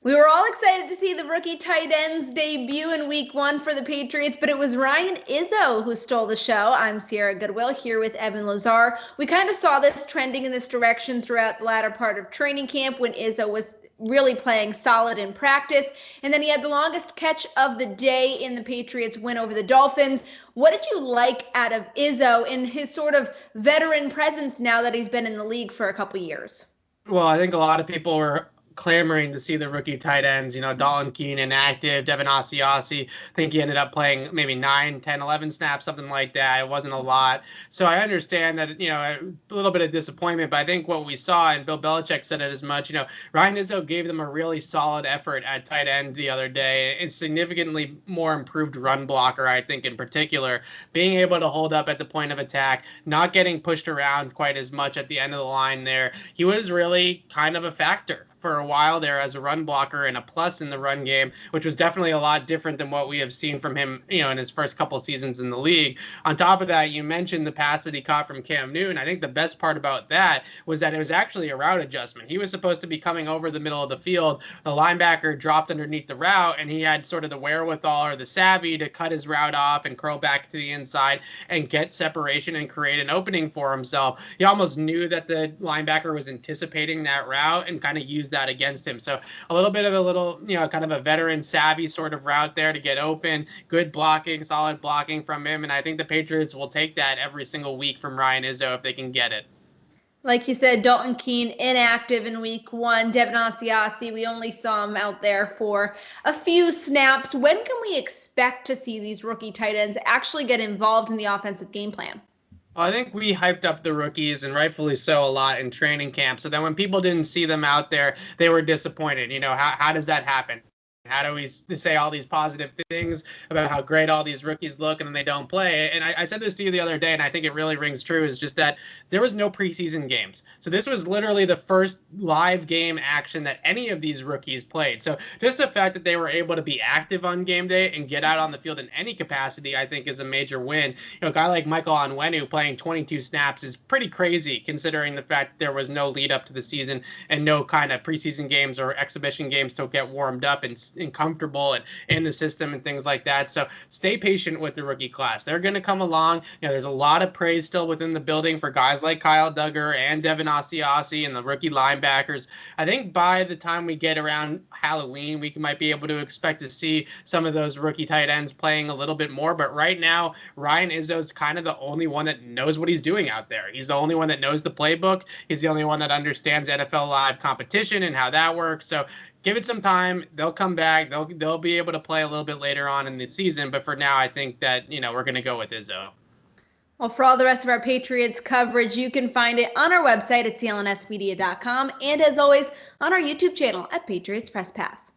We were all excited to see the rookie tight ends debut in week 1 for the Patriots, but it was Ryan Izzo who stole the show. I'm Sierra Goodwill here with Evan Lazar. We kind of saw this trending in this direction throughout the latter part of training camp when Izzo was really playing solid in practice. And then he had the longest catch of the day in the Patriots win over the Dolphins. What did you like out of Izzo in his sort of veteran presence now that he's been in the league for a couple years? Well, I think a lot of people were clamoring to see the rookie tight ends, Dalton Keene inactive, Devin Asiasi. I think he ended up playing maybe 9, 10, 11 snaps, something like that. It wasn't a lot. So I understand that, a little bit of disappointment, but I think what we saw, and Bill Belichick said it as much, Ryan Izzo gave them a really solid effort at tight end the other day. It's significantly more improved run blocker, I think, in particular, being able to hold up at the point of attack, not getting pushed around quite as much at the end of the line there. He was really kind of a factor for a while there as a run blocker and a plus in the run game, which was definitely a lot different than what we have seen from him, in his first couple seasons in the league. On top of that, you mentioned the pass that he caught from Cam Newton. I think the best part about that was that it was actually a route adjustment. He was supposed to be coming over the middle of the field. The linebacker dropped underneath the route, and he had sort of the wherewithal or the savvy to cut his route off and curl back to the inside and get separation and create an opening for himself. He almost knew that the linebacker was anticipating that route and kind of used that against him. So a little bit of kind of a veteran savvy sort of route there to get open, good blocking, solid blocking from him. And I think the Patriots will take that every single week from Ryan Izzo if they can get it. Like you said, Dalton Keene inactive in week 1. Devin Asiasi, we only saw him out there for a few snaps. When can we expect to see these rookie tight ends actually get involved in the offensive game plan? I think we hyped up the rookies, and rightfully so, a lot in training camp. So then when people didn't see them out there, they were disappointed. How does that happen? How do we say all these positive things about how great all these rookies look and then they don't play? And I said this to you the other day, and I think it really rings true, is just that there was no preseason games. So this was literally the first live game action that any of these rookies played. So just the fact that they were able to be active on game day and get out on the field in any capacity, I think is a major win. A guy like Michael Onwenu playing 22 snaps is pretty crazy considering the fact there was no lead up to the season and no kind of preseason games or exhibition games to get warmed up and comfortable and in the system and things like that. So stay patient with the rookie class. They're going to come along. There's a lot of praise still within the building for guys like Kyle Duggar and Devin Asiasi and the rookie linebackers. I think by the time we get around Halloween, we might be able to expect to see some of those rookie tight ends playing a little bit more. But right now, Ryan Izzo is kind of the only one that knows what he's doing out there. He's the only one that knows the playbook. He's the only one that understands NFL live competition and how that works. So give it some time. They'll come back. They'll be able to play a little bit later on in the season. But for now, I think that, we're going to go with Izzo. Well, for all the rest of our Patriots coverage, you can find it on our website at clnsmedia.com and as always on our YouTube channel at Patriots Press Pass.